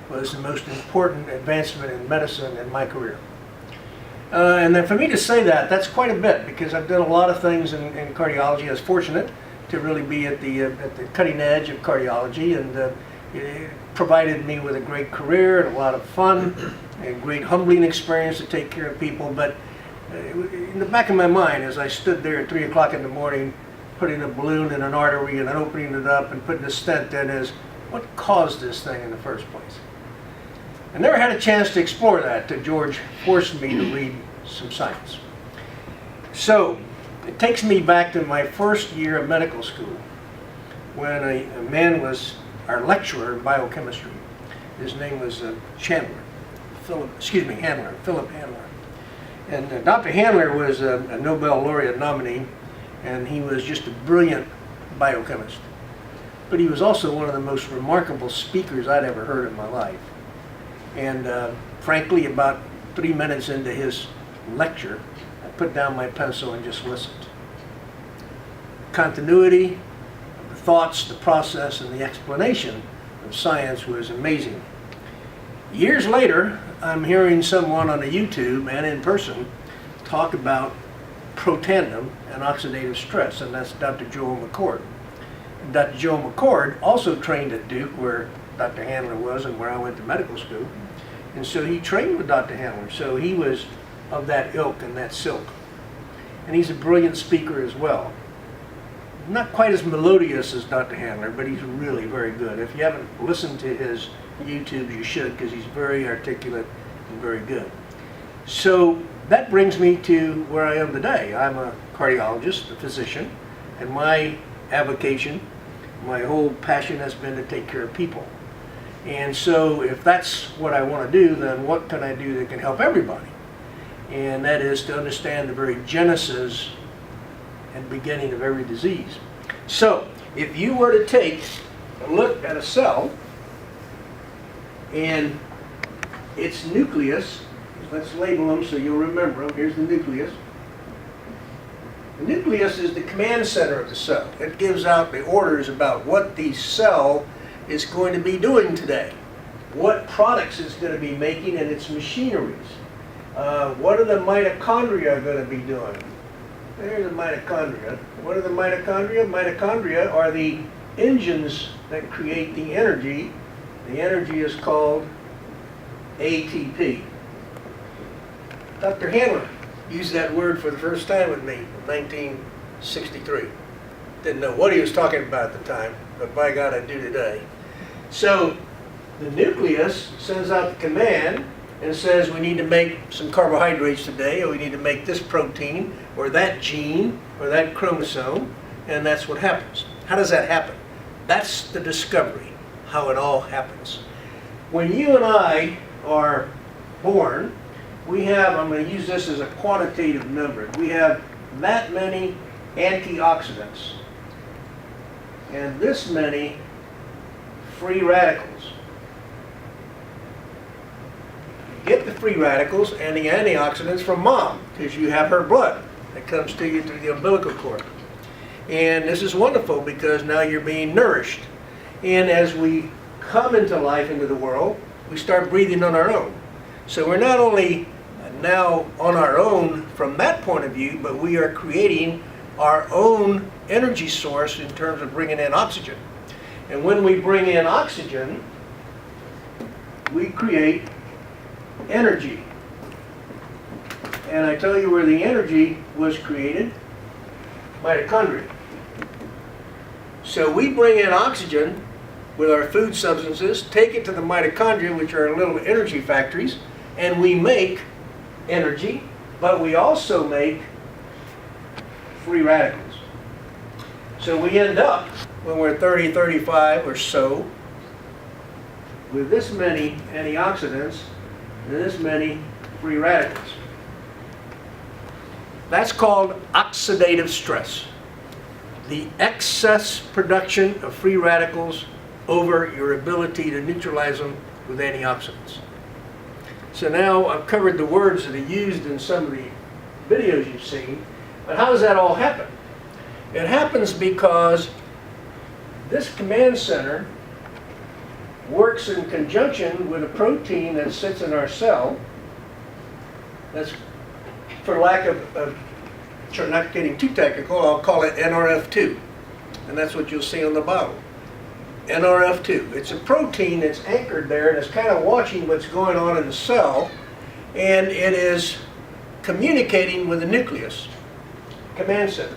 was the most important advancement in medicine in my career. And then for me to say that, that's quite a bit, because I've done a lot of things in cardiology. I was fortunate to really be at the cutting edge of cardiology, and it provided me with a great career and a lot of fun, a great humbling experience to take care of people. But in the back of my mind, as I stood there at 3 o'clock in the morning, putting a balloon in an artery and then opening it up and putting a stent in, is what caused this thing in the first place? I never had a chance to explore that till George forced me to read some science. So it takes me back to my first year of medical school, when a man was our lecturer in biochemistry. His name was Philip Handler. And Dr. Handler was a Nobel laureate nominee, and he was just a brilliant biochemist. But he was also one of the most remarkable speakers I'd ever heard in my life. And frankly, about 3 minutes into his lecture, I put down my pencil and just listened. Continuity of the thoughts, the process, and the explanation of science was amazing. Years later, I'm hearing someone on a YouTube and in person talk about protandem and oxidative stress, and that's Dr. Joel McCord. And Dr. Joel McCord also trained at Duke, where Dr. Handler was and where I went to medical school. And so he trained with Dr. Handler, so he was of that ilk and that silk. And he's a brilliant speaker as well. Not quite as melodious as Dr. Handler, but he's really very good. If you haven't listened to his YouTube, you should, because he's very articulate and very good. So that brings me to where I am today. I'm a cardiologist, a physician, and my avocation, my whole passion has been to take care of people. And so if that's what I want to do, then what can I do that can help everybody? And that is to understand the very genesis and beginning of every disease. So if you were to take a look at a cell and its nucleus, let's label them so you'll remember them. Here's the nucleus. The nucleus is the command center of the cell. It gives out the orders about what the cell is going to be doing today, what products it's going to be making in its machineries, what are the mitochondria going to be doing. There's the mitochondria. What are the mitochondria? Mitochondria are the engines that create the energy. The energy is called ATP. Dr. Handler used that word for the first time with me in 1963. Didn't know what he was talking about at the time, but by God, I do today. So the nucleus sends out the command and says we need to make some carbohydrates today, or we need to make this protein, or that gene, or that chromosome, and that's what happens. How does that happen? That's the discovery, how it all happens. When you and I are born, we have, I'm going to use this as a quantitative number, we have that many antioxidants and this many free radicals. You get the free radicals and the antioxidants from mom, because you have her blood that comes to you through the umbilical cord. And this is wonderful because now you're being nourished. And as we come into life, into the world, we start breathing on our own. So we're not only now on our own from that point of view, but we are creating our own energy source in terms of bringing in oxygen. And when we bring in oxygen, we create energy. And I tell you where the energy was created: mitochondria. So we bring in oxygen with our food substances, take it to the mitochondria, which are little energy factories, and we make energy, but we also make free radicals. So we end up, when we're 30, 35 or so, with this many antioxidants and this many free radicals. That's called oxidative stress. The excess production of free radicals over your ability to neutralize them with antioxidants. So now I've covered the words that are used in some of the videos you've seen, but how does that all happen? It happens because this command center works in conjunction with a protein that sits in our cell. That's, for lack of not getting too technical, I'll call it Nrf2. And that's what you'll see on the bottle. Nrf2. It's a protein that's anchored there and it's kind of watching what's going on in the cell, and it is communicating with the nucleus, command center.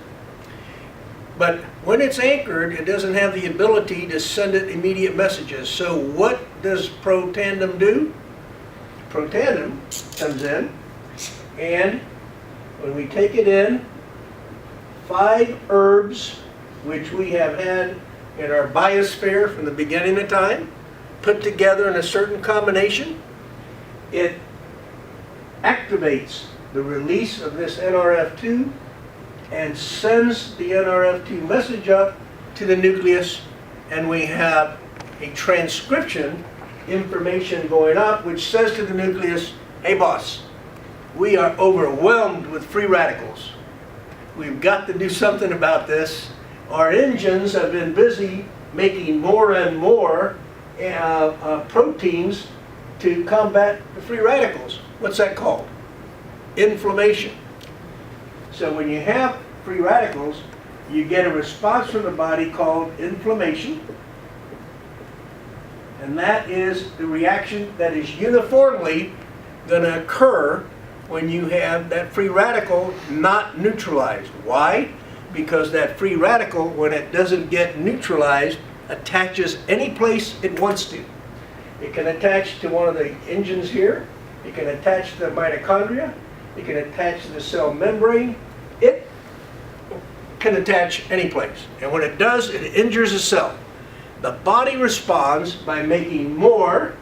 But when it's anchored, it doesn't have the ability to send it immediate messages. So what does protandem do? Protandem comes in, and when we take it in, 5 herbs, which we have had in our biosphere from the beginning of time, put together in a certain combination, it activates the release of this Nrf2 and sends the Nrf2 message up to the nucleus, and we have a transcription information going up which says to the nucleus, hey boss, we are overwhelmed with free radicals. We've got to do something about this. Our engines have been busy making more and more proteins to combat the free radicals. What's that called? Inflammation. So when you have free radicals, you get a response from the body called inflammation. And that is the reaction that is uniformly going to occur when you have that free radical not neutralized. Why? Because that free radical, when it doesn't get neutralized, attaches any place it wants to. It can attach to one of the engines here. It can attach to the mitochondria. It can attach to the cell membrane. It can attach any place. And when it does, it injures a cell. The body responds by making more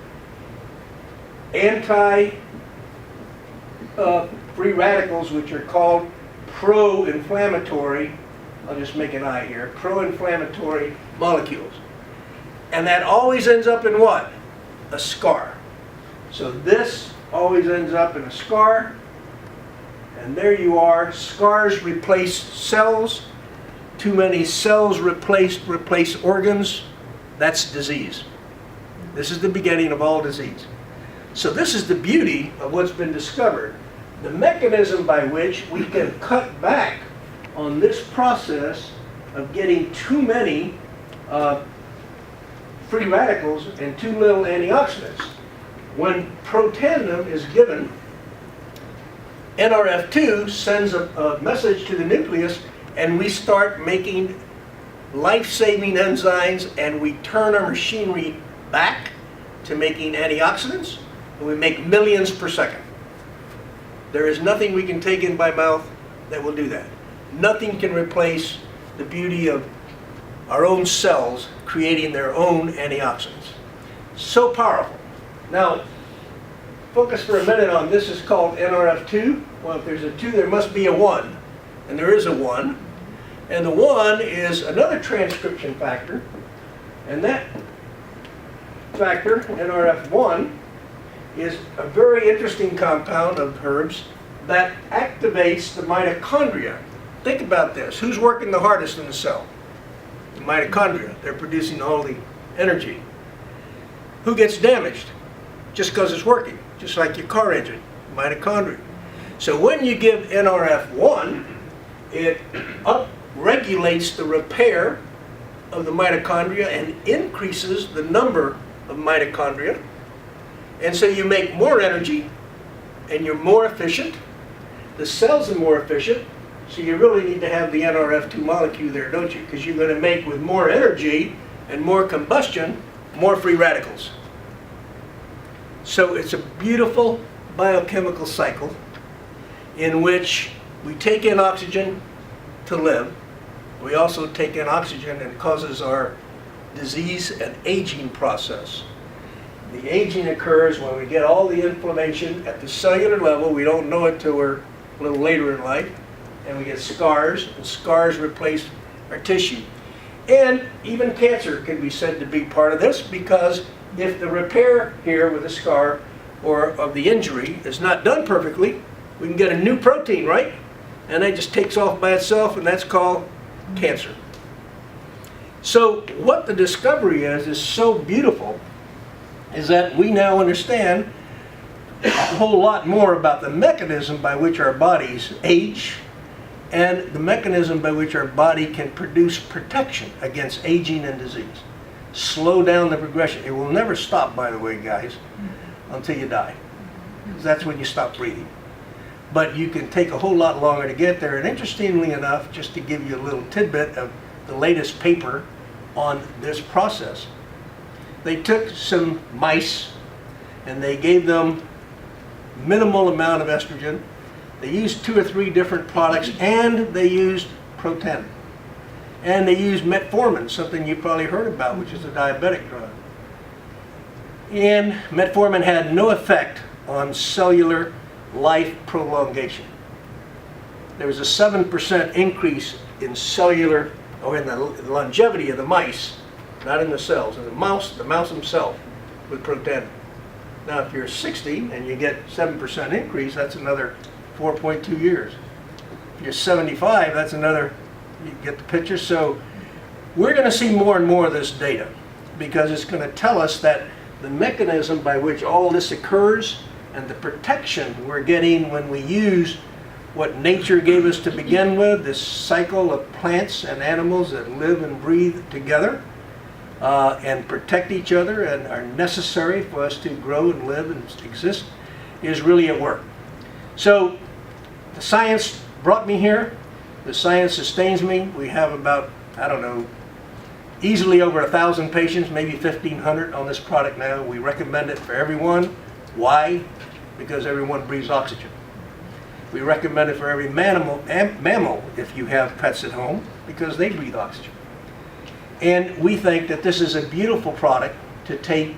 free radicals, which are called pro-inflammatory, I'll just make an I here, pro-inflammatory molecules. And that always ends up in what? A scar. So this always ends up in a scar. And there you are. Scars replace cells. Too many cells replace organs. That's disease. This is the beginning of all disease. So this is the beauty of what's been discovered. The mechanism by which we can cut back on this process of getting too many free radicals and too little antioxidants. When protandem is given, Nrf2 sends a message to the nucleus, and we start making life-saving enzymes, and we turn our machinery back to making antioxidants, and we make millions per second. There is nothing we can take in by mouth that will do that. Nothing can replace the beauty of our own cells creating their own antioxidants. So powerful. Now, focus for a minute on this is called Nrf2. Well, if there's a 2, there must be a 1. And there is a 1. And the 1 is another transcription factor. And that factor, Nrf1, is a very interesting compound of herbs that activates the mitochondria. Think about this. Who's working the hardest in the cell? The mitochondria. They're producing all the energy. Who gets damaged? Just because it's working. Just like your car engine, mitochondria. So when you give Nrf1, it upregulates the repair of the mitochondria and increases the number of mitochondria. And so you make more energy, and you're more efficient. The cells are more efficient, so you really need to have the Nrf2 molecule there, don't you? Because you're going to make, with more energy and more combustion, more free radicals. So it's a beautiful biochemical cycle in which we take in oxygen to live. We also take in oxygen, and it causes our disease and aging process. The aging occurs when we get all the inflammation at the cellular level. We don't know it till we're a little later in life. And we get scars, and scars replace our tissue. And even cancer can be said to be part of this, because if the repair here with a scar or of the injury is not done perfectly, we can get a new protein, right? And that just takes off by itself, and that's called cancer. So what the discovery is so beautiful, is that we now understand a whole lot more about the mechanism by which our bodies age and the mechanism by which our body can produce protection against aging and disease. Slow down the progression. It will never stop, by the way, guys, until you die. Because that's when you stop breathing. But you can take a whole lot longer to get there. And interestingly enough, just to give you a little tidbit of the latest paper on this process, they took some mice and they gave them minimal amount of estrogen. They used 2 or 3 different products, and they used Proten. And they used metformin, something you probably heard about, which is a diabetic drug. And metformin had no effect on cellular life prolongation. There was a 7% increase in cellular, or in the longevity of the mice, not in the cells, in the mouse himself with Proten. Now if you're 60 and you get 7% increase, that's another 4.2 years. If you're 75, that's another, you get the picture. So we're going to see more and more of this data because it's going to tell us that the mechanism by which all this occurs and the protection we're getting when we use what nature gave us to begin with, this cycle of plants and animals that live and breathe together and protect each other and are necessary for us to grow and live and exist, is really at work. So the science brought me here. The science sustains me. We have about, I don't know, easily over 1,000 patients, maybe 1,500 on this product now. We recommend it for everyone. Why? Because everyone breathes oxygen. We recommend it for every mammal if you have pets at home, because they breathe oxygen. And we think that this is a beautiful product to take